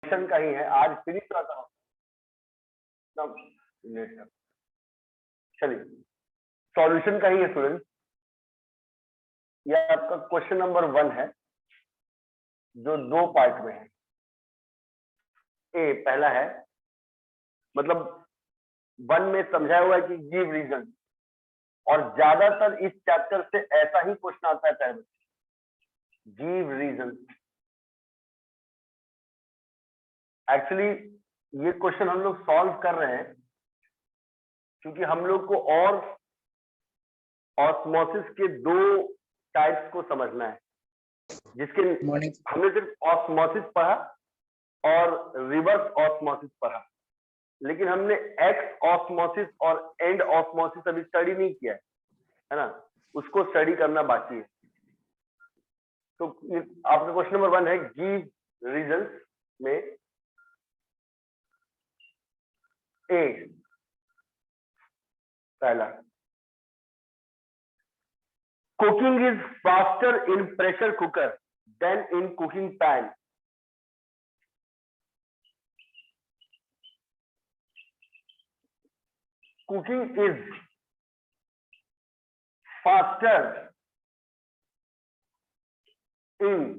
Solution का ही है, आज फिनिश करता हूँ। चलिए सॉल्यूशन का ही है स्टूडेंट। यह आपका क्वेश्चन नंबर 1 है जो 2 पार्ट में है। ए पहला है, मतलब 1 में समझाया हुआ है कि गिव रीजन, और ज्यादातर इस चैप्टर से ऐसा ही क्वेश्चन आता है पहले, गिव रीजन। एक्चुअली ये क्वेश्चन हम लोग सॉल्व कर रहे हैं क्योंकि हम लोग को और ऑस्मोसिस के 2 टाइप्स को समझना है, जिसके हमने सिर्फ ऑस्मोसिस पढ़ा और रिवर्स ऑस्मोसिस पढ़ा, लेकिन हमने एक्स ऑस्मोसिस और एंड ऑस्मोसिस अभी स्टडी नहीं किया है ना, उसको स्टडी करना बाकी है। तो आपका क्वेश्चन नंबर 1 है गिव रीजंस में ए पहला, cooking is faster in pressure cooker than in cooking pan. Cooking is faster in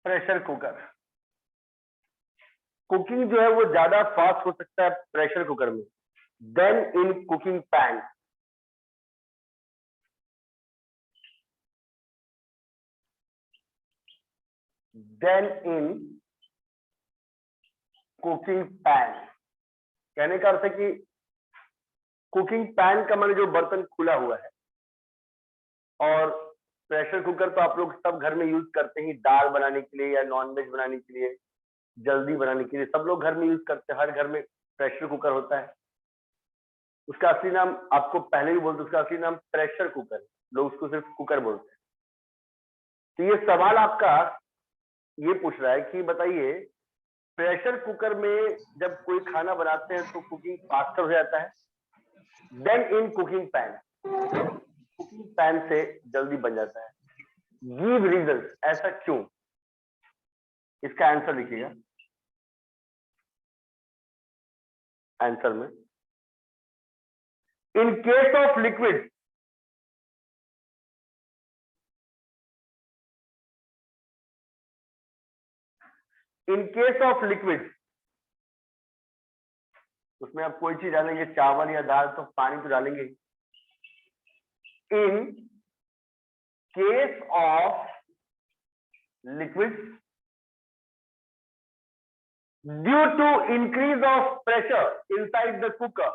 pressure cooker. Cooking जो है वो ज्यादा फास्ट हो सकता है प्रेशर कुकर में than in cooking pan. Than in cooking pan कहने का अर्थ है कि कुकिंग पैन का मतलब जो बर्तन खुला हुआ है, और प्रेशर कुकर तो आप लोग सब घर में यूज करते हैं दाल बनाने के लिए या नॉनवेज बनाने के लिए, जल्दी बनाने के लिए सब लोग घर में यूज करते हैं। हर घर में प्रेशर कुकर होता है। उसका असली नाम आपको पहले भी बोलते, उसका असली नाम प्रेशर कुकर है, लोग उसको सिर्फ कुकर बोलते हैं। तो ये सवाल आपका ये पूछ रहा है कि बताइए प्रेशर कुकर में जब कोई खाना बनाते हैं तो कुकिंग फास्टर हो जाता है than in cooking pan, cooking pan से जल्दी बन जाता है। गिव रीजन, ऐसा क्यों? इसका आंसर लिखिएगा आंसर में। इन case of liquid, in case of liquid, उसमें आप कोई चीज डालेंगे चावल या दाल तो पानी तो डालेंगे। In case of liquid due to increase of pressure inside the cooker,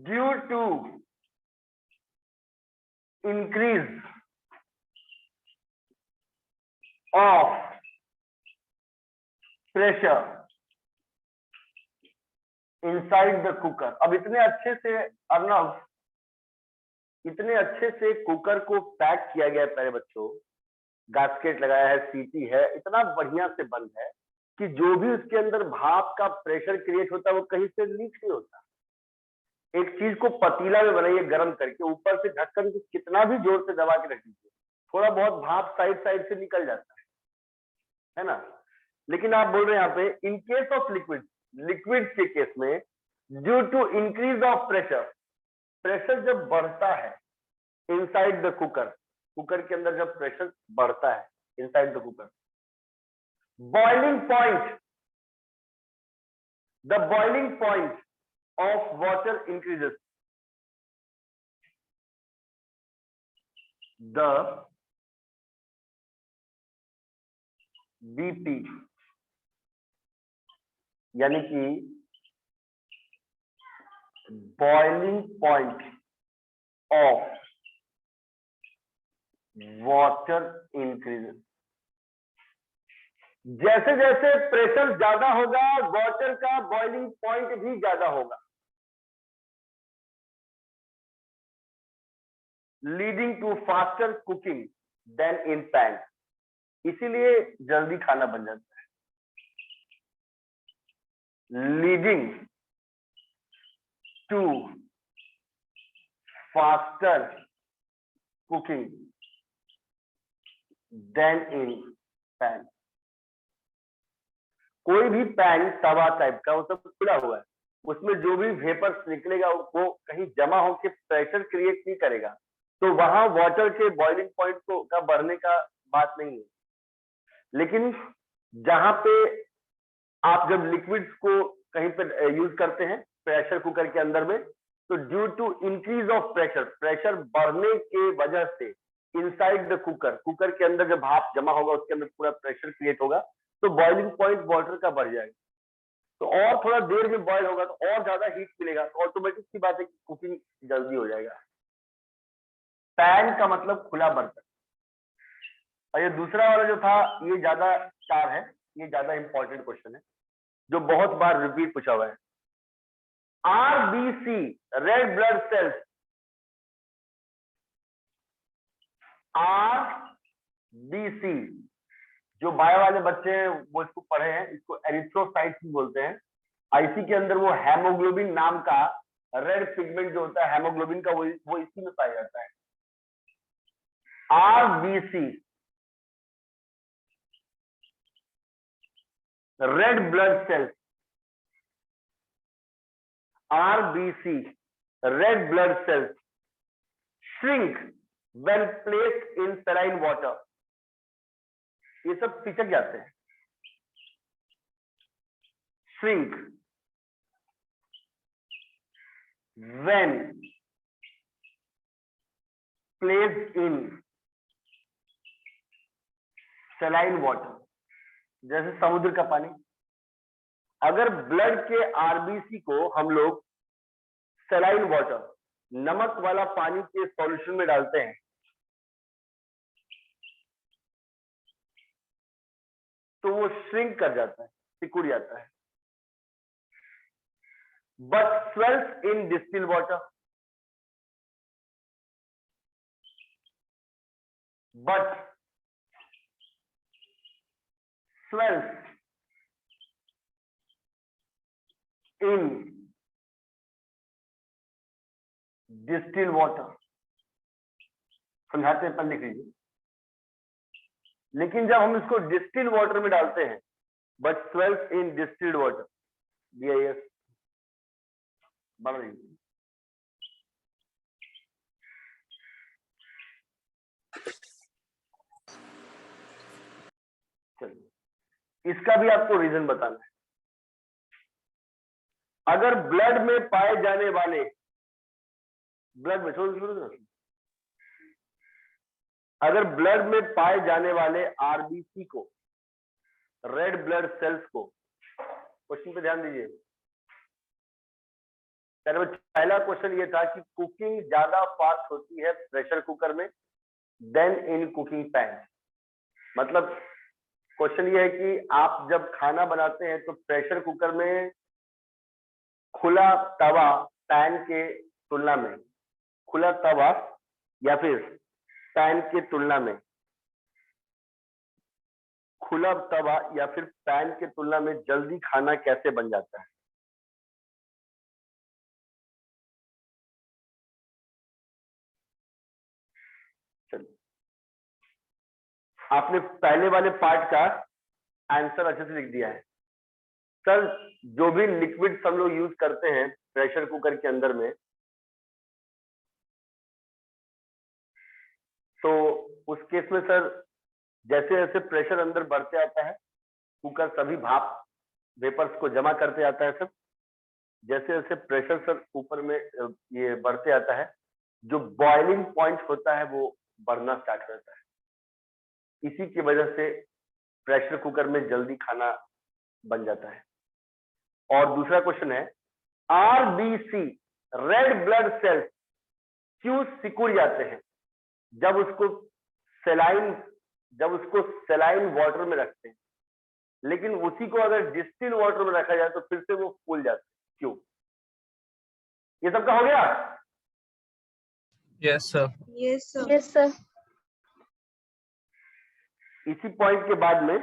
due to increase of pressure inside the cooker. अब इतने अच्छे से अर्नव, इतने अच्छे से कुकर को पैक किया गया है पहले बच्चों, गैस्केट लगाया है, सीटी है, इतना बढ़िया से बंद है कि जो भी उसके अंदर भाप का प्रेशर क्रिएट होता है वो कहीं से लीक नहीं होता। एक चीज को पतीला में बनाइए गर्म करके, ऊपर से ढक्कन को कितना भी जोर से दबा के रख दीजिए, थोड़ा बहुत भाप साइड साइड से निकल जाता है ना। लेकिन आप बोल रहे हैं यहाँ पे in case of liquid, liquid के केस में due to increase of pressure, pressure जब बढ़ता है इनसाइड द कुकर, कुकर के अंदर जब प्रेशर बढ़ता है inside the cooker, boiling point, the boiling point of water increases, the BP, यानी कि boiling point of water increases. जैसे जैसे प्रेशर ज्यादा होगा वाटर का बॉइलिंग पॉइंट भी ज्यादा होगा, leading to faster cooking than in pan, इसीलिए जल्दी खाना बन जाता है। Leading to faster cooking than in pan. कोई भी पैन तवा टाइप का वो सब खुला हुआ है, उसमें जो भी वेपर्स निकलेगा वो कहीं जमा होकर प्रेशर क्रिएट नहीं करेगा, तो वहां वाटर के बॉइलिंग पॉइंट को का बढ़ने का बात नहीं है। लेकिन जहां पे आप जब लिक्विड्स को कहीं पर यूज करते हैं प्रेशर कुकर के अंदर में, तो due to increase of pressure, pressure बढ़ने के वजह से इनसाइड द कुकर, कुकर के अंदर जब भाप जमा होगा उसके अंदर पूरा प्रेशर क्रिएट होगा, तो बॉइलिंग पॉइंट वाटर का बढ़ जाएगा, तो और थोड़ा देर में बॉयल होगा तो और ज्यादा हीट मिलेगा, तो ऑटोमेटिक सी बात है कि कुकिंग जल्दी हो जाएगा। पैन का मतलब खुला बर्तन। और ये दूसरा वाला जो था ये ज्यादा चार है, ये ज्यादा इंपॉर्टेंट क्वेश्चन है जो बहुत बार रिपीट पूछा हुआ है। RBC red blood cells, RBC जो बायो वाले बच्चे हैं वो इसको पढ़े हैं, इसको एरिथ्रोसाइट्स बोलते हैं। आईसी के अंदर वो हेमोग्लोबिन नाम का रेड पिगमेंट जो होता है हेमोग्लोबिन का, वो इसी में पाया जाता है। RBC red blood cells, RBC red blood cells shrink when placed in saline water। ये सब सिचक जाते हैं। shrink when placed in saline water, जैसे समुद्र का पानी। अगर ब्लड के आरबीसी को हम लोग सलाइन वाटर, नमक वाला पानी के सॉल्यूशन में डालते हैं, तो वो श्रिंक कर जाता है, सिकुड़ जाता है। But swells in distil water, but swells in distil water. समझाते हैं, पढ़ लिख लीजिए। लेकिन जब हम इसको डिस्टिल वाटर में डालते हैं, but swells in distilled water, DIS बढ़ रही है। चलिए, इसका भी आपको रीजन बताना है। अगर ब्लड में पाए जाने वाले, ब्लड में अगर ब्लड में पाए जाने वाले आरबीसी को, रेड ब्लड सेल्स को, क्वेश्चन पे ध्यान दीजिए। पहला क्वेश्चन ये था कि कुकिंग ज्यादा फास्ट होती है प्रेशर कुकर में देन इन कुकिंग पैन। मतलब क्वेश्चन ये है कि आप जब खाना बनाते हैं तो प्रेशर कुकर में खुला तवा पैन के तुलना में, खुला तवा या फिर पैन के तुलना में, खुला तवा या फिर पैन के तुलना में जल्दी खाना कैसे बन जाता है? चलिए, आपने पहले वाले पार्ट का आंसर अच्छे से लिख दिया है। सर, जो भी लिक्विड हम लोग यूज करते हैं प्रेशर कुकर के अंदर में, तो उस केस में सर जैसे जैसे प्रेशर अंदर बढ़ते आता है, कुकर सभी भाप वेपर्स को जमा करते आता है सर। जैसे जैसे प्रेशर सर ऊपर में ये बढ़ते आता है, जो बॉइलिंग पॉइंट होता है वो बढ़ना स्टार्ट होता है। इसी की वजह से प्रेशर कुकर में जल्दी खाना बन जाता है। और दूसरा क्वेश्चन है, आरबीसी रेड ब्लड सेल्स क्यों सिकुड़ जाते हैं जब उसको सलाइन वाटर में रखते हैं, लेकिन उसी को अगर डिस्टिल वाटर में रखा जाए तो फिर से वो फूल जाते हैं, क्यों? ये सबका हो गया? Yes sir. Yes sir. Yes sir. इसी पॉइंट के बाद में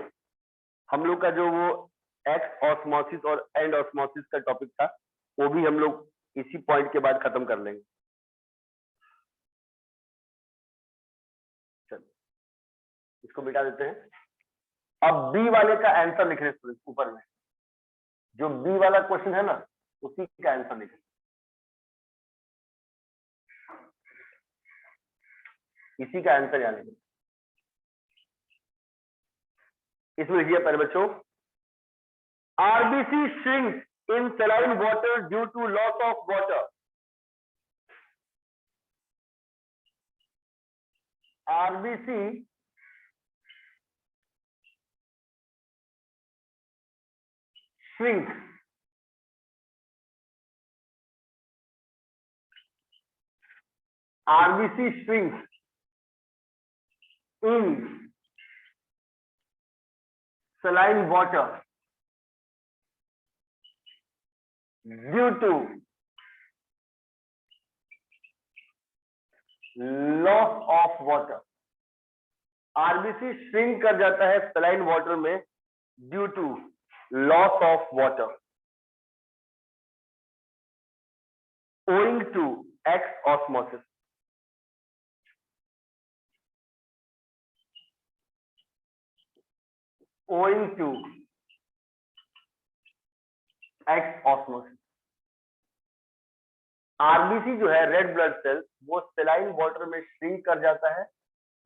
हम लोग का जो वो एक्स ऑस्मोसिस और एंड ऑस्मोसिस का टॉपिक था, वो भी हम लोग इसी पॉइंट के बाद खत्म कर लेंगे। इसको मिटा देते हैं। अब बी वाले का आंसर लिख रहे हैं ऊपर में, जो बी वाला क्वेश्चन है ना उसी का आंसर लिख रहे, इसी का आंसर यहाँ लिख, इसमें लिखिए पहले बच्चों, RBC shrinks in saline water due to loss of water. RBC shrinks RBC shrinks in saline water due to loss of water। RBC shrink कर जाता है saline water में due to loss of water owing to X osmosis। owing to X osmosis। RBC जो है red blood cell वो saline water में shrink कर जाता है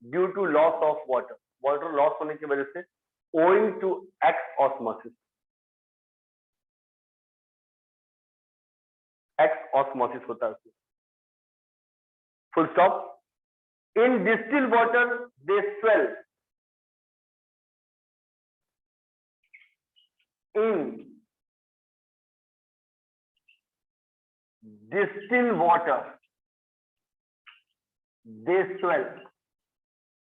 due to loss of water, water लॉस होने की वजह से owing to ex osmosis. Ex osmosis होता है उसमें, full stop. In distil water they swell, in distil water they swell,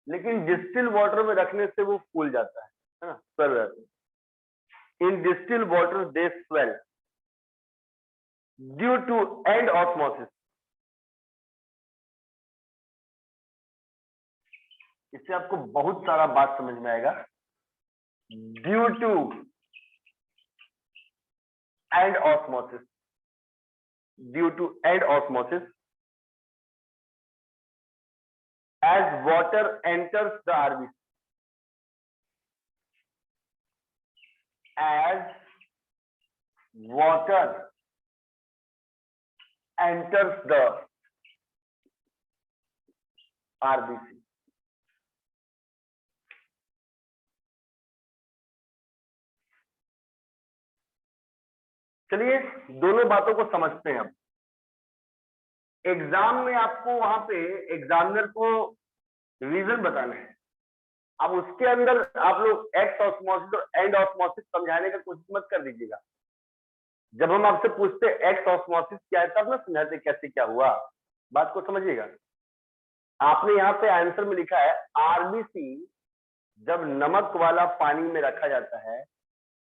लेकिन डिस्टिल वाटर में रखने से वो फूल जाता है ना, स्वेल रहता है। In distil water they swell due to endosmosis. इससे आपको बहुत सारा बात समझ में आएगा। Due to endosmosis, due to endosmosis as water enters the RBC, as water enters the RBC। चलिए दोनों बातों को समझते हैं। अब एग्जाम में आपको वहां पे एग्जामिनर को रीजन बताना है, अब उसके अंदर आप लोग एक्स ऑस्मोसिस और एंड ऑस्मोसिस समझाने का कोशिश मत कर दीजिएगा। जब हम आपसे पूछते एक्स ऑस्मोसिस क्या है तब ना समझाते कैसे क्या हुआ, बात को समझिएगा। आपने यहाँ पे आंसर में लिखा है आरबीसी जब नमक वाला पानी में रखा जाता है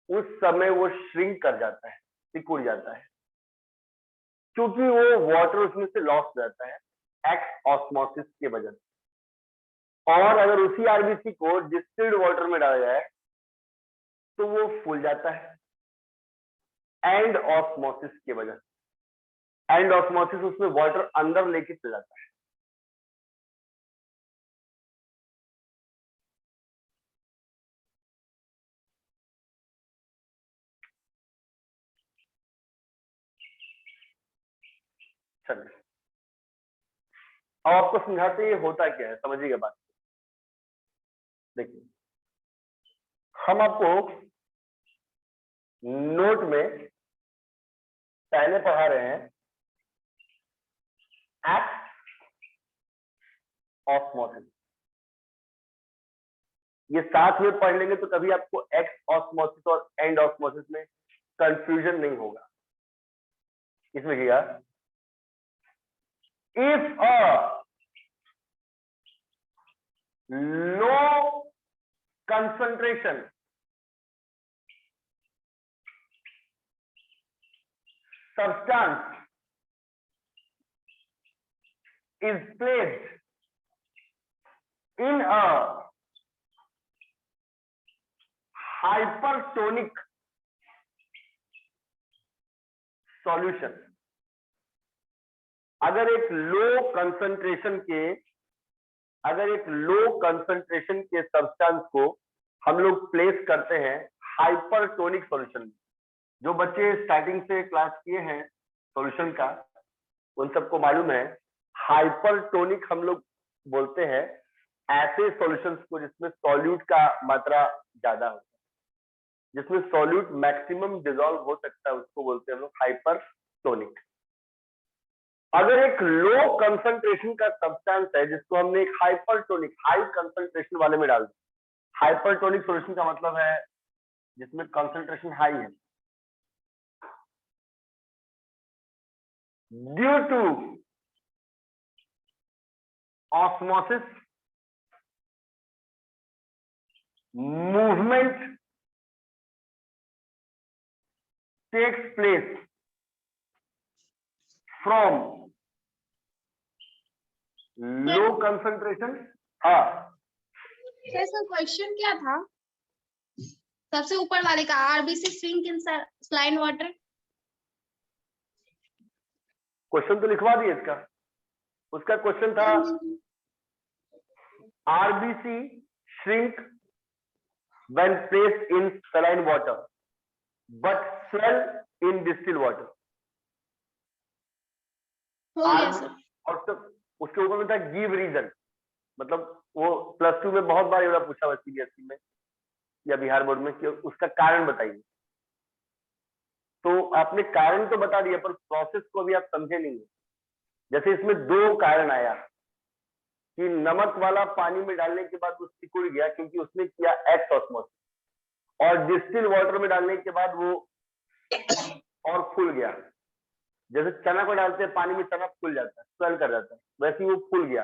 उस समय वो श्रिंक कर जाता है, सिकुड़ जाता है, क्योंकि वो वाटर उसमें से लॉस हो जाता है एक्स ऑस्मोसिस की वजह से। और अगर उसी आरबीसी को डिस्टिल्ड वाटर में डाला जाए तो वो फूल जाता है एंड ऑस्मोसिस की वजह से। एंड ऑस्मोसिस उसमें वाटर अंदर लेके चला जाता है। चलिए अब आपको समझाते ये होता क्या है, समझिएगा बात। देखिए हम आपको नोट में पहले पढ़ा रहे हैं एक्ट ऑस्मोसिस, ये साथ में पढ़ लेंगे तो कभी आपको एक्स ऑस्मोसिस और एंड ऑस्मोसिस में कंफ्यूजन नहीं होगा। इसमें क्या, if a low concentration substance is placed in a hypertonic solution। अगर एक लो कंसंट्रेशन के अगर एक लो कंसंट्रेशन के सब्सटेंस को हम लोग प्लेस करते हैं हाइपरटोनिक सॉल्यूशन में, जो बच्चे स्टार्टिंग से क्लास किए हैं सॉल्यूशन का उन सबको मालूम है हाइपरटोनिक हम लोग बोलते हैं ऐसे सॉल्यूशंस को जिसमें सॉल्यूट का मात्रा ज्यादा होता है, जिसमें सॉल्यूट मैक्सिमम डिसॉल्व हो सकता है, उसको बोलते हैं हम लोग हाइपरटोनिक। अगर एक लो कंसंट्रेशन का सब्सटेंस है जिसको हमने एक हाइपरटोनिक हाई कंसंट्रेशन वाले में डाल दिया, हाइपरटोनिक सॉल्यूशन का मतलब है जिसमें कंसंट्रेशन हाई है, due to osmosis movement takes place from low concentration. हाँ सर क्वेश्चन क्या था सबसे ऊपर वाले का? RBC shrink in saline water. Question तो लिखवा दिए इसका, उसका क्वेश्चन था RBC shrink when placed in saline water but swell in distil water. हो गया सर। और उसके ऊपर में था गिव रीजन, मतलब वो +2 में बहुत बार ये पूछा हुआ सीबीएसई में या बिहार बोर्ड में कि उसका कारण बताइए। तो आपने कारण तो बता दिया पर प्रोसेस को भी आप समझे नहीं। जैसे इसमें 2 कारण आया कि नमक वाला पानी में डालने के बाद वो सिकुड़ गया क्योंकि उसने किया एक्स ऑस्मोसिस, और डिस्टिल वाटर में डालने के बाद वो और फूल गया। जैसे चना को डालते हैं पानी में, चना फूल जाता है, स्वेल कर जाता है, वैसे ही वो फूल गया।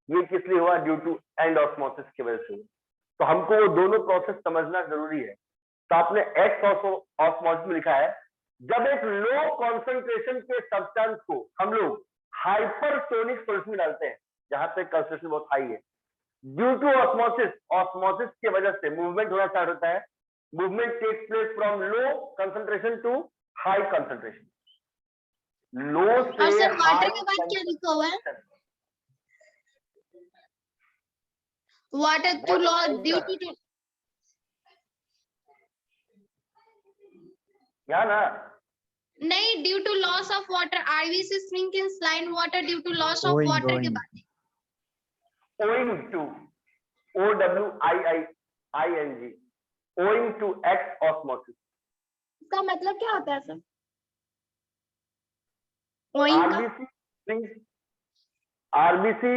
ये किस लिए हुआ? ड्यू टू एंड ऑस्मोसिस की वजह से। तो हमको वो दोनों प्रोसेस समझना जरूरी है। तो आपने एक्स ऑस्मोसिस में लिखा है जब एक लो कॉन्सेंट्रेशन के सब्सटेंस को हम लोग हाइपरटोनिक सॉल्यूशन में डालते हैं जहां पे कंसंट्रेशन बहुत हाई है, ड्यू टू ऑस्मोसिस, ऑस्मोसिस की वजह से मूवमेंट होना स्टार्ट होता है। Movement takes place from low concentration to high concentration. Low और से सर वाटर हाई के बाद क्या लिखा हुआ है? Water to loss due to क्या ना नहीं, due to loss of water RBC shrink in saline water due to loss of water के बाद owing to OWIING owing to X osmosis। इसका मतलब क्या होता है सर? आरबीसी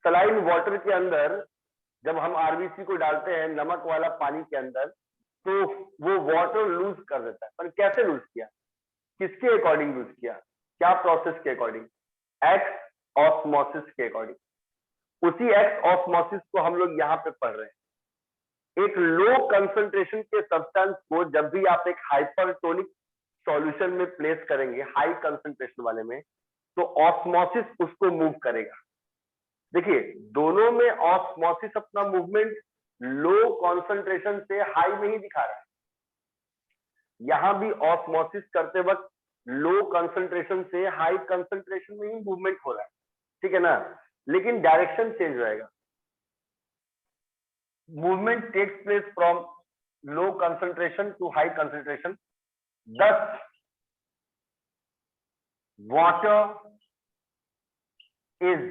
सलाइन वाटर के अंदर जब हम आरबीसी को डालते हैं नमक वाला पानी के अंदर, तो वो वाटर लूज कर देता है। पर कैसे लूज किया, किसके अकॉर्डिंग लूज किया, क्या प्रोसेस के अकॉर्डिंग? एक्स ऑस्मोसिस के अकॉर्डिंग। उसी एक्स ऑस्मोसिस को हम लोग यहाँ पे पढ़ रहे हैं। एक लो कंसंट्रेशन के सब्सटेंस को जब भी आप एक हाइपरटोनिक सॉल्यूशन में प्लेस करेंगे हाई कंसंट्रेशन वाले में, तो ऑस्मोसिस उसको मूव करेगा। देखिए दोनों में ऑस्मोसिस अपना मूवमेंट लो कंसंट्रेशन से हाई में ही दिखा रहा है। यहां भी ऑस्मोसिस करते वक्त लो कंसंट्रेशन से हाई कंसंट्रेशन में ही मूवमेंट हो रहा है, ठीक है ना, लेकिन डायरेक्शन चेंज हो जाएगा। Movement takes place from low concentration to high concentration, thus water is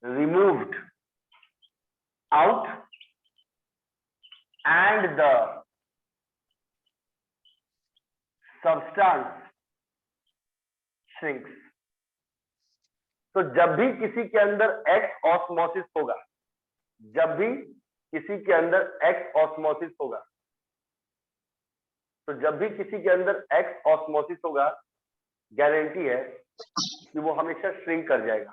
removed out and the substance shrinks। तो जब भी किसी के अंदर एक्स ऑस्मोसिस होगा, जब भी किसी के अंदर एक्स ऑस्मोसिस होगा, तो जब भी किसी के अंदर एक्स ऑस्मोसिस होगा, गारंटी है कि वो हमेशा श्रिंक कर जाएगा।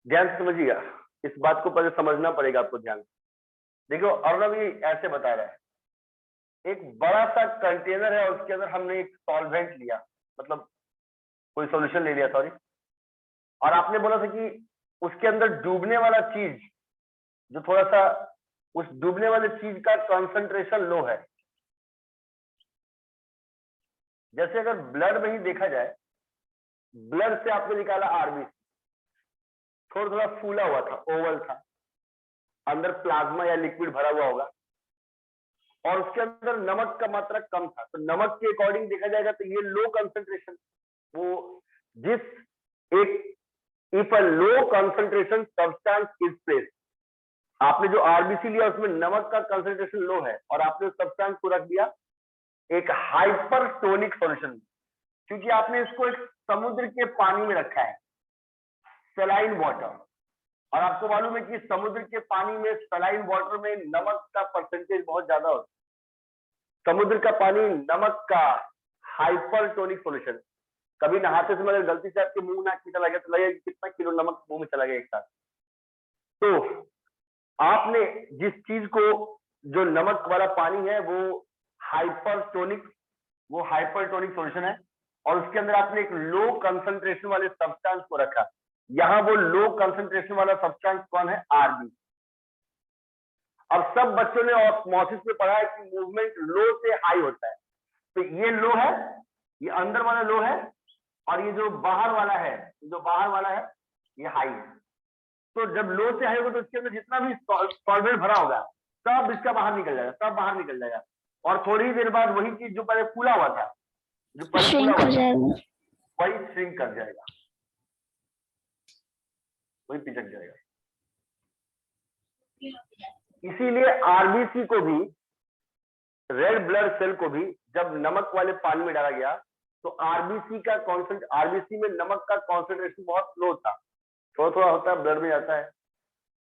ध्यान से समझिएगा, इस बात को पहले समझना पड़ेगा आपको ध्यान से। देखो अर्णव भी ऐसे बता रहा है, एक बड़ा सा कंटेनर है और उसके अंदर हमने एक सॉल्वेंट लिया, मतलब कोई सॉल्यूशन ले लिया, सॉरी, और आपने बोला था कि उसके अंदर डूबने वाला चीज जो थोड़ा सा, उस डूबने वाले चीज का कंसंट्रेशन लो है। जैसे अगर ब्लड में ही देखा जाए, ब्लड से आपने निकाला आरबीसी, थोड़ा थोड़ा फूला हुआ था, ओवल था, अंदर प्लाज्मा या लिक्विड भरा हुआ होगा, और उसके अंदर नमक का मात्रा कम था, तो नमक के अकॉर्डिंग देखा जाएगा तो ये लो कंसंट्रेशन, वो जिस एक if a low concentration substance is placed, आपने जो आरबीसी लिया उसमें नमक का कंसंट्रेशन लो है और आपने सब्सटेंस को रख दिया एक हाइपरटोनिक सॉल्यूशन, क्योंकि आपने इसको एक समुद्र के पानी में रखा है, सलाइन वाटर, और आपको मालूम है कि समुद्र के पानी में, सलाइन वाटर में नमक का परसेंटेज बहुत ज्यादा होता है। समुद्र का पानी नमक का हाइपरटोनिक सॉल्यूशन, कभी नहाते समय अगर गलती से आपके मुंह नाक में चला गया तो लगेगा कि कितना किलो नमक मुंह में चला गया एक साथ। तो आपने जिस चीज को, जो नमक वाला पानी है वो हाइपरटोनिक सॉल्यूशन है, और उसके अंदर आपने एक लो कंसंट्रेशन वाले सब्सटेंस को रखा। यहां वो लो कंसंट्रेशन वाला सब्सटेंस कौन है? आरबी। अब सब बच्चों ने ऑस्मोसिस में पढ़ा है कि मूवमेंट लो से हाई होता है, तो ये लो है, ये अंदर वाला लो है, और ये जो बाहर वाला है, ये हाई है। तो जब लो से हाई होगा तो इसके अंदर जितना भी सॉल्वेंट भरा होगा सब इसका बाहर निकल जाएगा, और थोड़ी देर बाद वही चीज जो पहले फूला हुआ था, वही श्रिंक कर जाएगा, वही पिचक जाएगा। इसीलिए आरबीसी को भी, रेड ब्लड सेल को भी जब नमक वाले पानी में डाला गया तो आरबीसी में नमक का कॉन्सेंट्रेशन बहुत लो था, थोड़ा थोड़ा होता है, ब्लड में जाता है।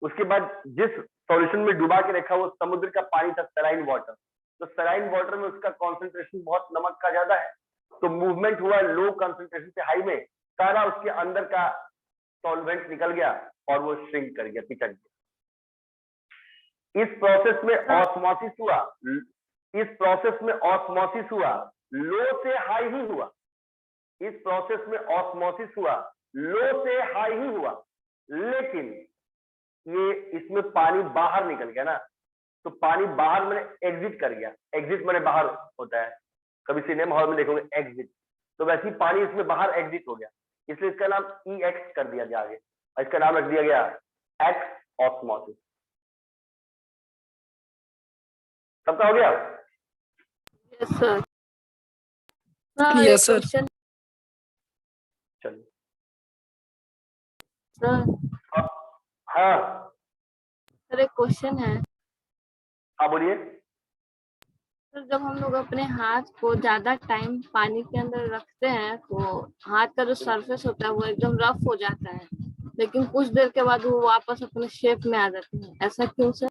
उसके बाद जिस सॉल्यूशन में डुबा के रखा वो समुद्र का पानी था, सलाइन वाटर, तो सलाइन वाटर में उसका कॉन्सेंट्रेशन बहुत नमक का ज्यादा है, तो मूवमेंट हुआ लो कंसंट्रेशन से हाई में, सारा उसके अंदर का सॉल्वेंट निकल गया और वो श्रिंक कर गया, पिचक गया। इस प्रोसेस में ऑस्मोसिस हुआ, लो से हाई ही हुआ, इस प्रोसेस में ऑस्मोसिस हुआ, लो से हाई ही हुआ, लेकिन ये इसमें पानी बाहर निकल गया ना, तो पानी बाहर मैंने एग्जिट कर गया, एग्जिट मैंने बाहर होता है, कभी सिनेमा हॉल में देखोगे एग्जिट, तो वैसे ही पानी इसमें बाहर एग्जिट हो गया, इसलिए इसका नाम EX कर दिया गया आगे, इसका नाम रख दिया गया एक्स ऑस्मोसिस। सबका हो गया? Yes sir. Yes sir. चलिए सर, हाँ सर एक क्वेश्चन है। हाँ बोलिए। सर जब हम लोग अपने हाथ को ज्यादा टाइम पानी के अंदर रखते हैं तो हाथ का जो सरफेस होता है वो एकदम रफ हो जाता है, लेकिन कुछ देर के बाद वो वापस अपने शेप में आ जाते हैं, ऐसा क्यों सर?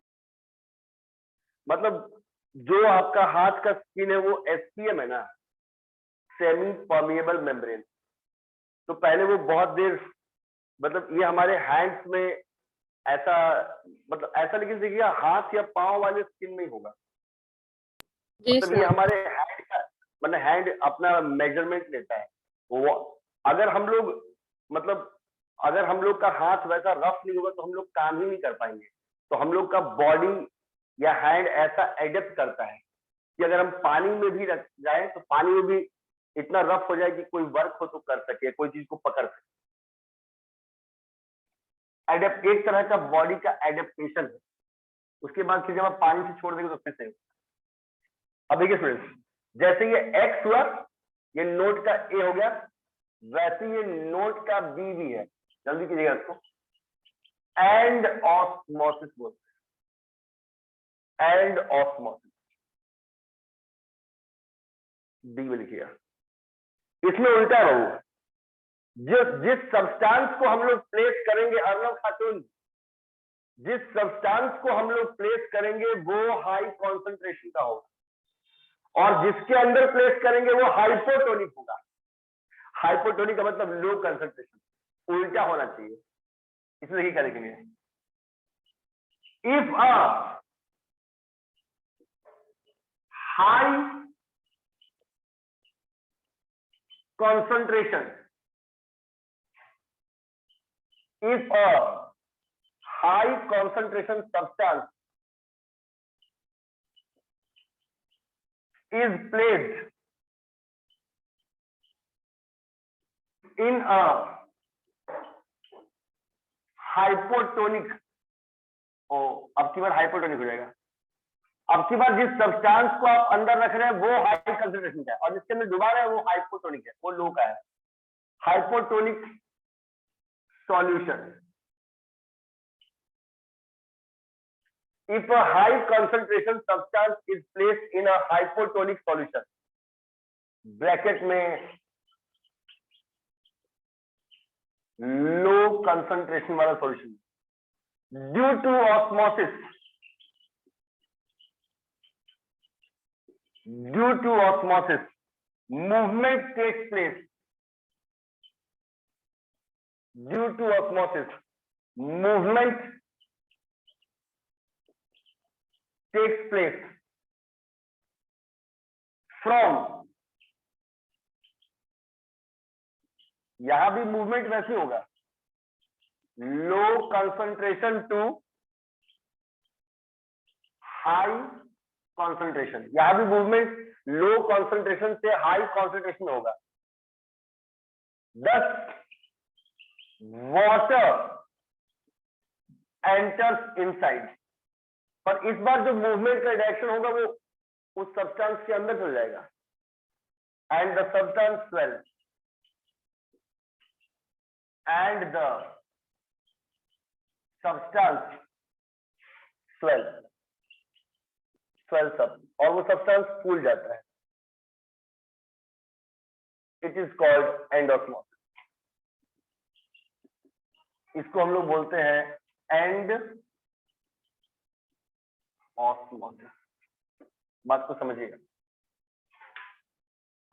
मतलब जो आपका हाथ का स्किन है वो SPM है ना, सेमी परमिएबल मेम्ब्रेन, तो पहले वो बहुत देर, मतलब ये हमारे हैंड्स में ऐसा, मतलब ऐसा, लेकिन देखिए हाथ या पांव वाले स्किन में ही होगा, जी मतलब ये सर। हमारे हैंड का, मतलब हैंड अपना मेजरमेंट लेता है वो, अगर हम लोग, मतलब अगर हम लोग का हाथ वैसा रफ नहीं होगा तो हम लोग काम ही नहीं कर पाएंगे, तो हम लोग का बॉडी या हैंड ऐसा एडेप्ट करता है कि अगर हम पानी में भी रख जाए तो पानी में भी इतना रफ हो जाए कि कोई वर्क हो तो कर सके, कोई चीज को पकड़ सके। एडेप्ट एक तरह का बॉडी का एडेप्टेशन है। उसके बाद फिर जब आप पानी से छोड़ देंगे तो फिर से। अब देखिए स्टूडेंट्स, जैसे ये X हुआ, ये नोट का A हो गया, वैसे ये नोट का B भी है, जल्दी कीजिएगा इसको, एंड ऑस्मोसिस बोलते हैं, एंड ऑस्मोसिस, D में लिखिएगा। इसमें उल्टा है बाबू, जिस सब्सटेंस को हम लोग प्लेस करेंगे, अर्नब खातून, जिस सब्सटेंस को हम लोग प्लेस करेंगे वो हाई कॉन्सेंट्रेशन का होगा, और जिसके अंदर प्लेस करेंगे वो हाइपोटोनिक होगा। हाइपोटोनिक का मतलब लो कंसंट्रेशन, उल्टा होना चाहिए। इसमें क्या लिखेंगे? If a high concentration, if a high concentration substance is placed in a hypotonic, ओ अब की बार हाइपोटोनिक हो जाएगा। अब की बार जिस सब्सटेंस को आप अंदर रख रहे हैं वो हाई कंसंट्रेशन का है और जिसके अंदर डुबा रहे हैं वो हाइपोटोनिक है, वो लो का है। Hypotonic solution, if a high concentration substance is placed in a hypotonic solution, bracket में लो कंसंट्रेशन वाला solution, due to osmosis, movement takes place, due to osmosis movement takes place from, यहां भी movement वैसे होगा, low concentration to high concentration, यहां भी movement low concentration से high concentration होगा। दस वाटर एंटर्स इनसाइड, पर इस बार जो मूवमेंट का डायरेक्शन होगा वो उस सब्सटेंस के अंदर चल जाएगा, and the substance swell, and the substance swells up, और वो सब्सटेंस फूल जाता है। इट इज कॉल्ड एंडोस्मोसिस, इसको हम लोग बोलते हैं एंड ऑस्मोसिस। बात को समझिएगा।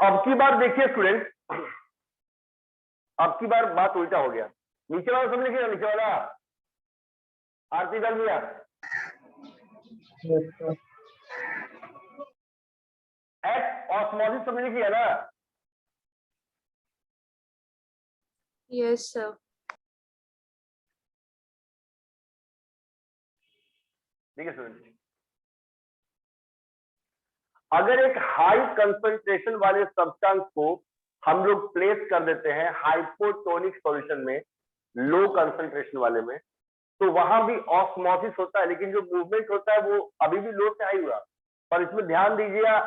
अब की बार देखिए स्टूडेंट, अब की बार बात उल्टा हो गया। नीचे वाला समझ लिखिएगा, नीचे वाला आरती कर दिया। एक्स ऑस्मोसिस समझ लिखिए ना। Yes sir. ठीक है स्टूडेंट, अगर एक हाई कंसंट्रेशन वाले सब्सटेंस को हम लोग प्लेस कर देते हैं हाइपोटोनिक सॉल्यूशन में, लो कंसंट्रेशन वाले में, तो वहां भी ऑस्मोसिस होता है, लेकिन जो मूवमेंट होता है वो अभी भी लो से हाई हुआ, पर इसमें ध्यान दीजिएगा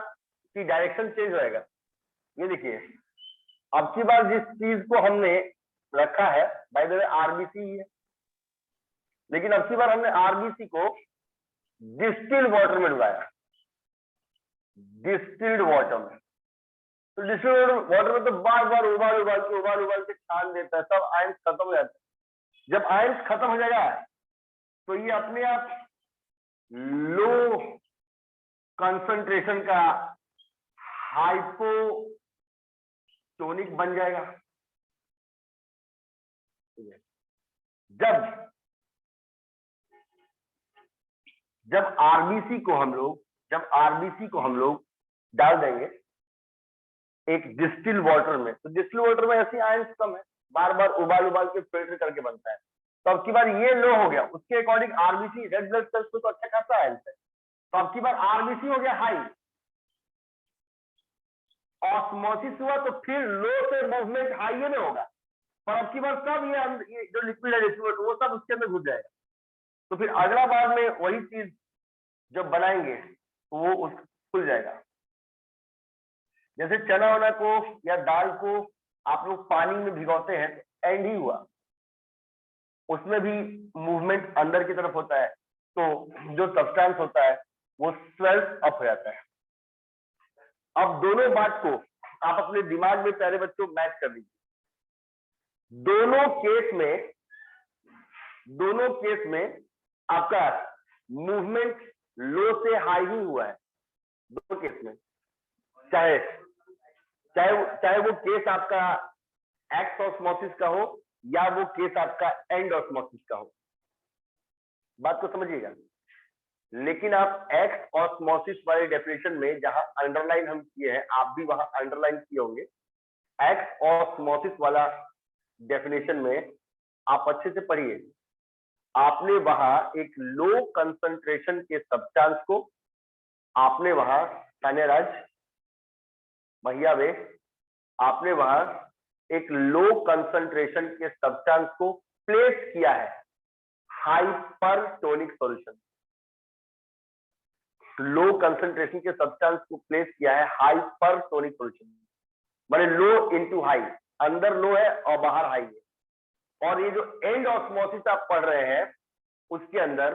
कि डायरेक्शन चेंज होएगा। ये देखिए, अब की बार जिस चीज को हमने रखा है, बाय द वे आरबीसी है, लेकिन अब की बार हमने आरबीसी को डिस्टिल्ड वाटर में डुबाया, डिस्टिल्ड वाटर में। तो डिस्टिल्ड वाटर में तो बार बार उबाल के छान देता है, सब आयंस खत्म हो जाता है। जब आयंस खत्म हो जाएगा तो ये अपने आप लो कंसंट्रेशन का हाइपोटोनिक बन जाएगा। जब आरबीसी को हम लोग डाल देंगे एक डिस्टिल वाटर में, तो डिस्टिल वाटर में ऐसी आयंस कम है, बार बार उबाल के फिल्टर करके बनता है। तो अब की बार ये लो हो गया, उसके according RBC red blood cells को तो अच्छा खासा आयंस है, तो अब की बार आरबीसी हो गया हाई, ऑस्मोसिस हुआ तो फिर लो से मूवमेंट हाई में होगा, पर अब की बार सब ये जो लिक्विड है डिस्टिल वो सब उसके अंदर घुस जाएगा। तो फिर अगला बार में वही चीज जब बनाएंगे तो वो उस खुल जाएगा। जैसे चना वना को या दाल को आप लोग पानी में भिगोते हैं, एंड ही हुआ, उसमें भी मूवमेंट अंदर की तरफ होता है, तो जो सब्सटेंस होता है वो स्वेल्स अप हो जाता है। अब दोनों बात को आप अपने दिमाग में प्यारे बच्चों मैच कर लीजिए। दोनों केस में आपका मूवमेंट लो से हाई ही हुआ है, दोनों केस में, चाहे वो केस आपका एक्स ऑस्मोसिस का हो या वो केस आपका एंड ऑस्मोसिस का हो। बात को समझिएगा। लेकिन आप एक्स ऑस्मोसिस वाले डेफिनेशन में जहां अंडरलाइन हम किए हैं, आप भी वहां अंडरलाइन किए होंगे। एक्स ऑस्मोसिस वाला डेफिनेशन में आप अच्छे से पढ़िए, आपने वहां एक लो कंसंट्रेशन के सब्सटेंस को आपने वहां तान्याराज भैया वे आपने वहां एक लो कंसंट्रेशन के सब्सटेंस को प्लेस किया है हाइपरटोनिक सॉल्यूशन। लो कंसंट्रेशन के सब्सटेंस को प्लेस किया है हाइपरटोनिक सॉल्यूशन, माने लो इनटू हाई, अंदर लो है और बाहर हाई है। और ये जो एंड ऑस्मोसिस आप पढ़ रहे हैं उसके अंदर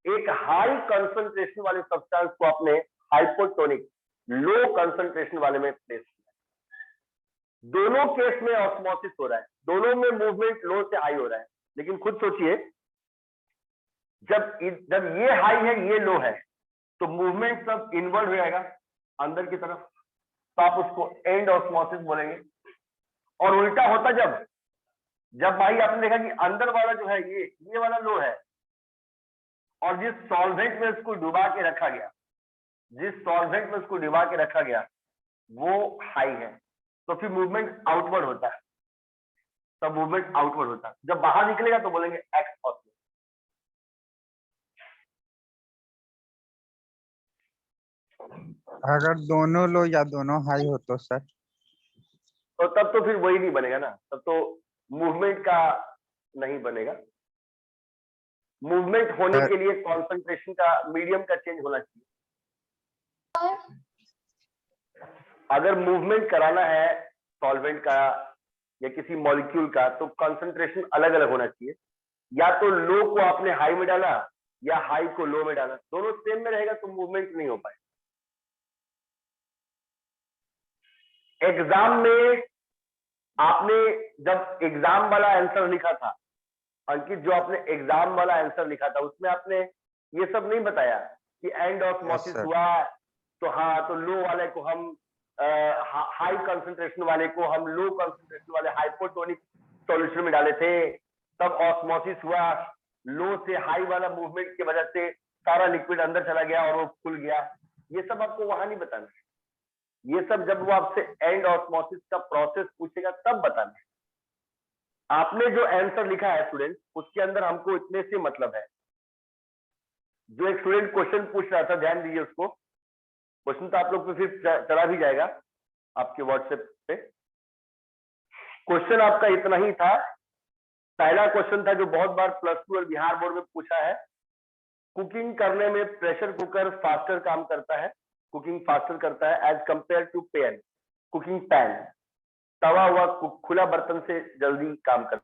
एक हाई कंसंट्रेशन वाले सब्सटेंस को आपने हाइपोटोनिक लो कंसंट्रेशन वाले में प्लेस किया। दोनों केस में ऑस्मोसिस हो रहा है, दोनों में मूवमेंट लो से हाई हो रहा है, लेकिन खुद सोचिए जब ये हाई है ये लो है तो मूवमेंट सब इनवर्ड हो जाएगा अंदर की तरफ, तो आप उसको एंड ऑस्मोसिस बोलेंगे। और उल्टा होता जब भाई आपने देखा कि अंदर वाला जो है ये वाला लो है और जिस सॉल्वेंट में इसको डुबा के रखा गया, जिस सॉल्वेंट में उसको डुबा के रखा गया वो हाई है, तो फिर मूवमेंट आउटवर्ड होता है, तब मूवमेंट आउटवर्ड होता है। जब बाहर निकलेगा तो बोलेंगे एक्स ऑस्मोसिस। अगर दोनों लो या दोनों हाई हो तो सर? तो तब तो फिर वही नहीं बनेगा ना, तब तो मूवमेंट का नहीं बनेगा। मूवमेंट होने के लिए कॉन्सेंट्रेशन का मीडियम का चेंज होना चाहिए। अगर मूवमेंट कराना है सॉल्वेंट का या किसी मॉलिक्यूल का तो कॉन्सेंट्रेशन अलग अलग होना चाहिए। या तो लो को आपने हाई में डाला या हाई को लो में डाला, दोनों सेम में रहेगा तो मूवमेंट नहीं हो पाए। एग्जाम में आपने जब एग्जाम वाला आंसर लिखा था अंकित, जो आपने एग्जाम वाला आंसर लिखा था उसमें आपने ये सब नहीं बताया कि एंड ऑस्मोसिस हुआ तो हाँ, तो लो वाले को हम हाई कंसंट्रेशन वाले को हम लो कंसंट्रेशन वाले हाइपोटोनिक सॉल्यूशन में डाले थे, तब ऑस्मोसिस हुआ, लो से हाई वाला मूवमेंट की वजह से सारा लिक्विड अंदर चला गया और वो खुल गया। ये सब आपको वहां नहीं बताना है, ये सब जब वो आपसे एंड ऑस्मोसिस का प्रोसेस पूछेगा तब बताना है। आपने जो आंसर लिखा है स्टूडेंट, उसके अंदर हमको इतने से मतलब है। जो एक स्टूडेंट क्वेश्चन पूछ रहा था, ध्यान दीजिए उसको, क्वेश्चन तो आप लोग पे फिर चला भी जाएगा आपके व्हाट्सएप पे। क्वेश्चन आपका इतना ही था। पहला क्वेश्चन था जो बहुत बार प्लस 2 और बिहार बोर्ड में पूछा है, कुकिंग करने में प्रेशर कुकर फास्टर काम करता है, कुकिंग फास्टर करता है as compare to pan, cooking pan, तवा हुआ खुला बर्तन से जल्दी काम करता है।